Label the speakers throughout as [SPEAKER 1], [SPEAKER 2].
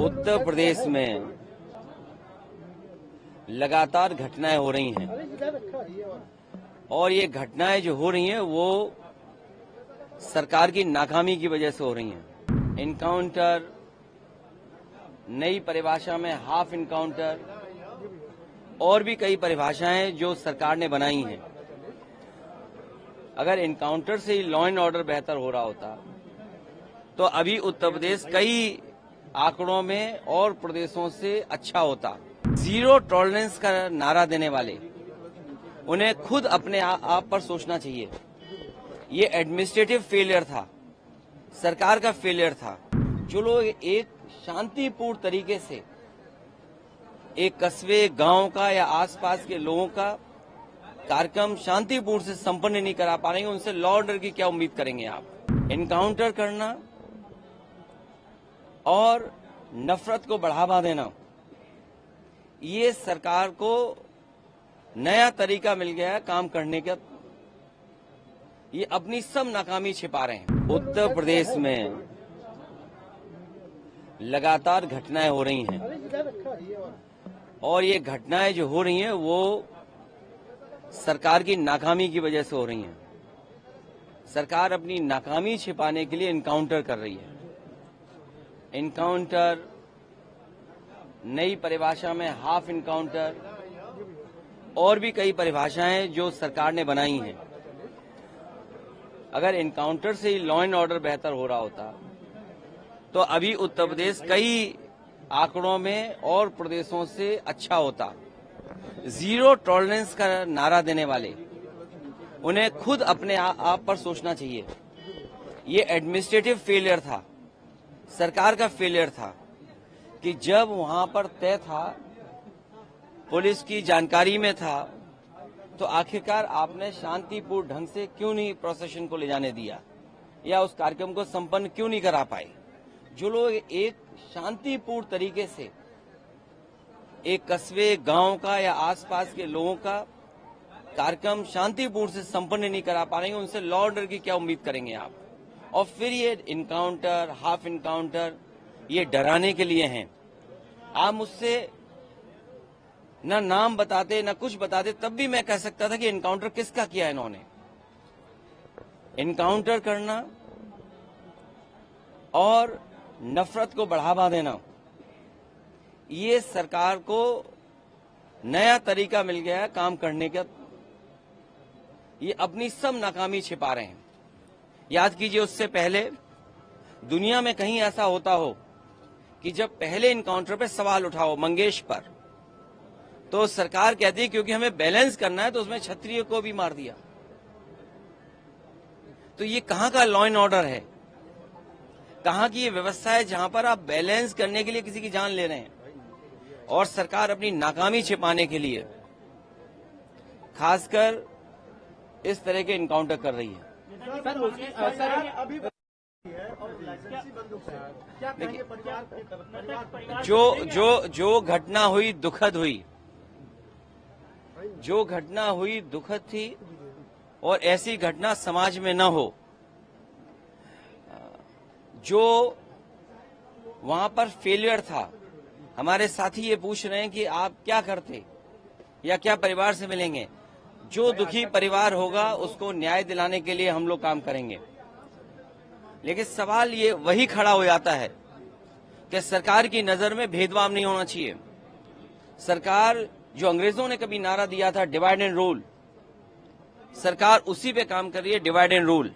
[SPEAKER 1] उत्तर प्रदेश में लगातार घटनाएं हो रही हैं और ये घटनाएं जो हो रही हैं वो सरकार की नाकामी की वजह से हो रही हैं। इनकाउंटर, नई परिभाषा में हाफ इनकाउंटर और भी कई परिभाषाएं जो सरकार ने बनाई हैं। अगर इनकाउंटर से ही लॉ एंड ऑर्डर बेहतर हो रहा होता तो अभी उत्तर प्रदेश कई आंकड़ों में और प्रदेशों से अच्छा होता। जीरो टॉलरेंस का नारा देने वाले उन्हें खुद अपने आप पर सोचना चाहिए। ये एडमिनिस्ट्रेटिव फेलियर था, सरकार का फेलियर था। जो लोग एक शांतिपूर्ण तरीके से एक कस्बे, गांव का या आसपास के लोगों का कार्यक्रम शांतिपूर्ण से संपन्न नहीं करा पा रहे हैं, उनसे लॉ ऑर्डर की क्या उम्मीद करेंगे आप? इनकाउंटर करना और नफरत को बढ़ावा देना, ये सरकार को नया तरीका मिल गया है काम करने का। ये अपनी सब नाकामी छिपा रहे हैं। उत्तर प्रदेश में लगातार घटनाएं हो रही हैं और ये घटनाएं जो हो रही हैं वो सरकार की नाकामी की वजह से हो रही हैं। सरकार अपनी नाकामी छिपाने के लिए इनकाउंटर कर रही है। इनकाउंटर, नई परिभाषा में हाफ इनकाउंटर और भी कई परिभाषाएं जो सरकार ने बनाई हैं। अगर इनकाउंटर से ही लॉ एंड ऑर्डर बेहतर हो रहा होता तो अभी उत्तर प्रदेश कई आंकड़ों में और प्रदेशों से अच्छा होता। जीरो टॉलरेंस का नारा देने वाले उन्हें खुद अपने आप पर सोचना चाहिए। ये एडमिनिस्ट्रेटिव फेलियर था, सरकार का फेलियर था कि जब वहां पर तय था, पुलिस की जानकारी में था, तो आखिरकार आपने शांतिपूर्ण ढंग से क्यों नहीं प्रोसेशन को ले जाने दिया या उस कार्यक्रम को संपन्न क्यों नहीं करा पाए? जो लोग एक शांतिपूर्ण तरीके से एक कस्बे, गांव का या आसपास के लोगों का कार्यक्रम शांतिपूर्ण से संपन्न नहीं करा पा रहे हैं, उनसे लॉ ऑर्डर की क्या उम्मीद करेंगे आप? और फिर ये इनकाउंटर, हाफ इनकाउंटर, ये डराने के लिए हैं। आप मुझसे न नाम बताते न कुछ बताते, तब भी मैं कह सकता था कि इनकाउंटर किसका किया है इन्होंने। इनकाउंटर करना और नफरत को बढ़ावा देना, ये सरकार को नया तरीका मिल गया है काम करने का। ये अपनी सब नाकामी छिपा रहे हैं। याद कीजिए, उससे पहले दुनिया में कहीं ऐसा होता हो कि जब पहले इनकाउंटर पे सवाल उठाओ मंगेश पर, तो सरकार कहती है क्योंकि हमें बैलेंस करना है तो उसमें क्षत्रिय को भी मार दिया। तो ये कहां का लॉ एंड ऑर्डर है? कहां की ये व्यवस्था है जहां पर आप बैलेंस करने के लिए किसी की जान ले रहे हैं? और सरकार अपनी नाकामी छिपाने के लिए खासकर इस तरह के इनकाउंटर कर रही है। जो घटना हुई दुखद हुई, जो घटना हुई दुखद थी और ऐसी घटना समाज में न हो। जो वहां पर फेलियर था, हमारे साथी ये पूछ रहे हैं कि आप क्या करते या क्या परिवार से मिलेंगे। जो दुखी परिवार होगा उसको न्याय दिलाने के लिए हम लोग काम करेंगे। लेकिन सवाल ये वही खड़ा हो जाता है कि सरकार की नजर में भेदभाव नहीं होना चाहिए। सरकार, जो अंग्रेजों ने कभी नारा दिया था डिवाइड एंड रूल, सरकार उसी पे काम कर रही है, डिवाइड एंड रूल।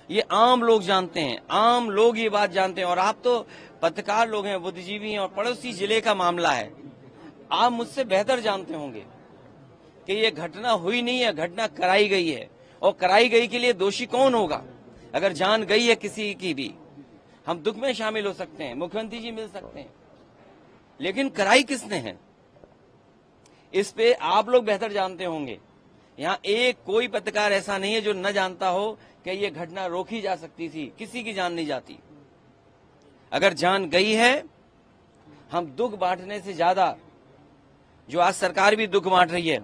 [SPEAKER 1] ये आम लोग जानते हैं, आम लोग ये बात जानते हैं। और आप तो पत्रकार लोग हैं, बुद्धिजीवी हैं और पड़ोसी जिले का मामला है। आप मुझसे बेहतर जानते होंगे कि ये घटना हुई नहीं है, घटना कराई गई है। और कराई गई के लिए दोषी कौन होगा? अगर जान गई है किसी की भी, हम दुख में शामिल हो सकते हैं, मुख्यमंत्री जी मिल सकते हैं, लेकिन कराई किसने है इस पे आप लोग बेहतर जानते होंगे। यहाँ एक कोई पत्रकार ऐसा नहीं है जो न जानता हो कि ये घटना रोकी जा सकती थी, किसी की जान नहीं जाती। अगर जान गई है, हम दुख बांटने से ज्यादा, जो आज सरकार भी दुख बांट रही है,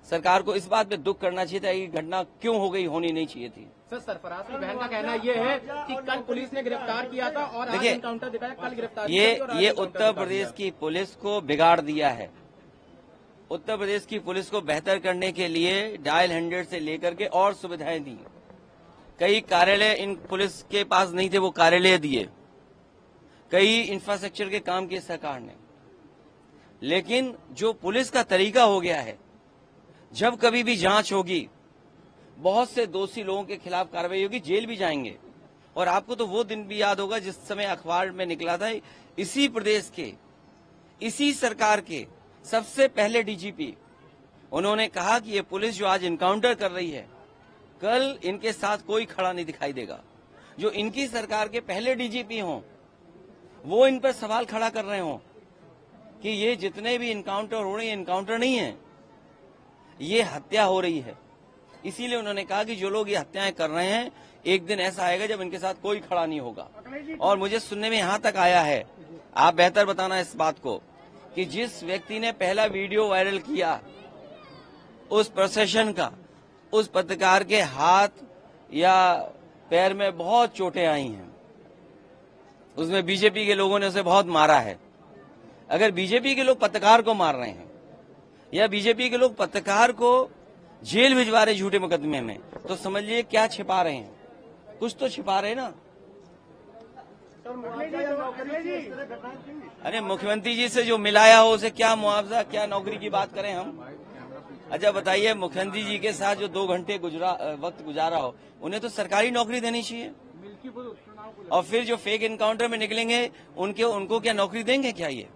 [SPEAKER 1] सरकार को इस बात पे दुख करना चाहिए था कि घटना क्यों हो गई, होनी नहीं चाहिए थी।
[SPEAKER 2] सर, सरफराज की बहन का कहना ये है कि कल पुलिस ने गिरफ्तार किया था और आज एनकाउंटर दिखाया, कल गिरफ्तार
[SPEAKER 1] ये उत्तर प्रदेश की पुलिस को बिगाड़ दिया है। उत्तर प्रदेश की पुलिस को बेहतर करने के लिए डायल 100 से लेकर के और सुविधाएं दी। कई कार्यालय इन पुलिस के पास नहीं थे, वो कार्यालय दिए। कई इंफ्रास्ट्रक्चर के काम किए सरकार ने। लेकिन जो पुलिस का तरीका हो गया है, जब कभी भी जांच होगी, बहुत से दोषी लोगों के खिलाफ कार्रवाई होगी, जेल भी जाएंगे। और आपको तो वो दिन भी याद होगा जिस समय अखबार में निकला था, इसी प्रदेश के, इसी सरकार के सबसे पहले डीजीपी, उन्होंने कहा कि ये पुलिस जो आज इनकाउंटर कर रही है, कल इनके साथ कोई खड़ा नहीं दिखाई देगा। जो इनकी सरकार के पहले डीजीपी हों, वो इन पर सवाल खड़ा कर रहे हों कि ये जितने भी इनकाउंटर हो रहे हैं, इनकाउंटर नहीं है, ये हत्या हो रही है। इसीलिए उन्होंने कहा कि जो लोग ये हत्याएं कर रहे हैं, एक दिन ऐसा आएगा जब इनके साथ कोई खड़ा नहीं होगा। और मुझे सुनने में यहां तक आया है, आप बेहतर बताना इस बात को, कि जिस व्यक्ति ने पहला वीडियो वायरल किया उस प्रोसेशन का, उस पत्रकार के हाथ या पैर में बहुत चोटें आई हैं। उसमें बीजेपी के लोगों ने उसे बहुत मारा है। अगर बीजेपी के लोग पत्रकार को मार रहे हैं या बीजेपी के लोग पत्रकार को जेल भिजवा रहे झूठे मुकदमे में, तो समझिए क्या छिपा रहे हैं, कुछ तो छिपा रहे हैं ना। अरे मुख्यमंत्री जी से जो मिलाया हो उसे क्या मुआवजा, क्या नौकरी की बात करें हम। अच्छा बताइए, मुख्यमंत्री जी के साथ जो 2 घंटे वक्त गुजारा हो, उन्हें तो सरकारी नौकरी देनी चाहिए। और फिर जो फेक एनकाउंटर में निकलेंगे उनको क्या नौकरी देंगे क्या ये?